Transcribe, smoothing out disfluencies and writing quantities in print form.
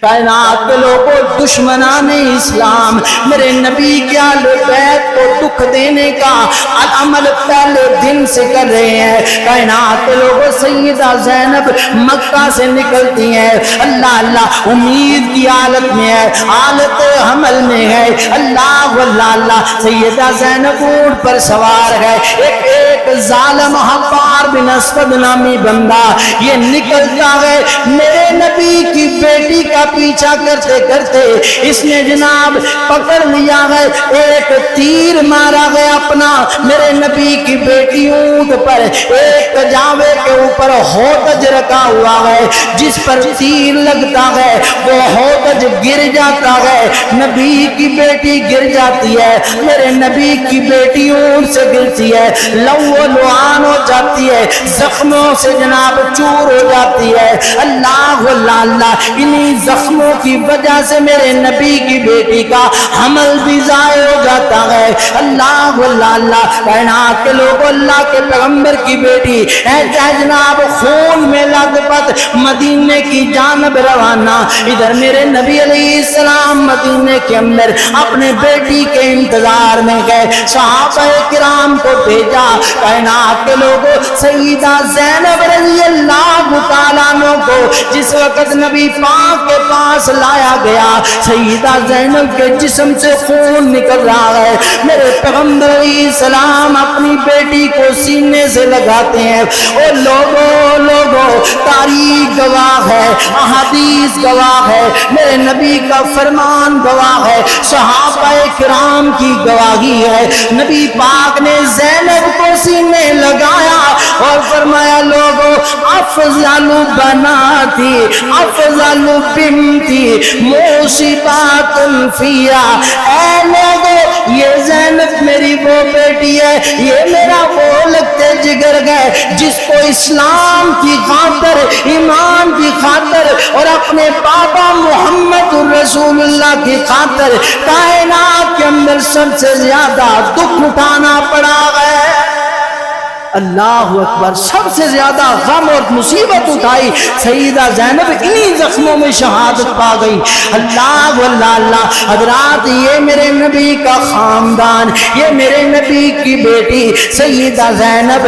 کائنات کے لوگوں، دشمنان اسلام میرے نبی کے اہل بیت کو دکھ دینے کا عمل پہلے دن سے کر رہے ہیں۔ کائنات کے لوگوں، سیدہ زینب مکہ سے نکلتی ہیں، اللہ اللہ امید کی حالت میں ہے، حالت حمل میں ہے، اللہ اللہ سیدہ زینب اونٹ پر سوار ہے، ایک ظالم حبار بن اسود نامی بندہ یہ نکلتا ہے، میرے نبی کی بیٹی کا پیچھا کرتے کرتے اس نے جناب پکڑ لیا ہے، ایک تیر مارا گیا اپنا میرے نبی کی بیٹی اونٹ پر، ایک کجاوے کے اوپر ہوتج رکھا ہوا ہے، جس پر تیر لگتا ہے وہ ہوتج گر جاتا ہے، نبی کی بیٹی گر جاتی ہے، میرے نبی کی بیٹی اونٹ سے گرتی ہے، لو لعان ہو جاتی ہے، زخموں سے جناب چور ہو جاتی ہے، اللہ اللہ انہی زخموں کی وجہ سے میرے نبی کی بیٹی کا حمل بھی ضائع ہو جاتا ہے، اللہ اللہ کائنات کے لوگوں، اللہ کے پیغمبر کی بیٹی ہے جناب خون میں لت پت مدینے کی جانب روانہ، ادھر میرے نبی علیہ السلام مدینے کے اندر اپنے بیٹی کے انتظار میں گئے، صحابہ کرام کو بھیجا، کائنات کے لوگوں سیدہ زینب رضی اللہ تعالیٰ عنہ کو جس وقت نبی پاک کے پاس لایا گیا، سیدہ زینب کے جسم سے خون نکل رہا ہے، میرے پیغمبر علیہ السلام اپنی بیٹی کو سینے سے لگاتے ہیں، او لوگوں تاریخ گواہ ہے، احادیث گواہ ہے، میرے نبی کا فرمان گواہ ہے، صحابہ کرام کی گواہی ہے، نبی پاک نے زینب کو سینے لگایا اور فرمایا لوگوں افضل بناتی افضل بنتی مصیبات فیا، اے لوگوں یہ زینب میری وہ بیٹی ہے، یہ میرا وہ لگتے جگر گئے جس کو اسلام کی خاطر، ایمان کی خاطر اور اپنے بابا محمد رسول اللہ کی خاطر کائنات کے اندر سب سے زیادہ دکھ اٹھانا پڑا ہے، اللہ اکبر، سب سے زیادہ غم اور مصیبت اٹھائی سیدہ زینب، انہی زخموں میں شہادت پا گئی، اللہ اللہ حضرات یہ میرے نبی کا خاندان، یہ میرے نبی کی بیٹی سیدہ زینب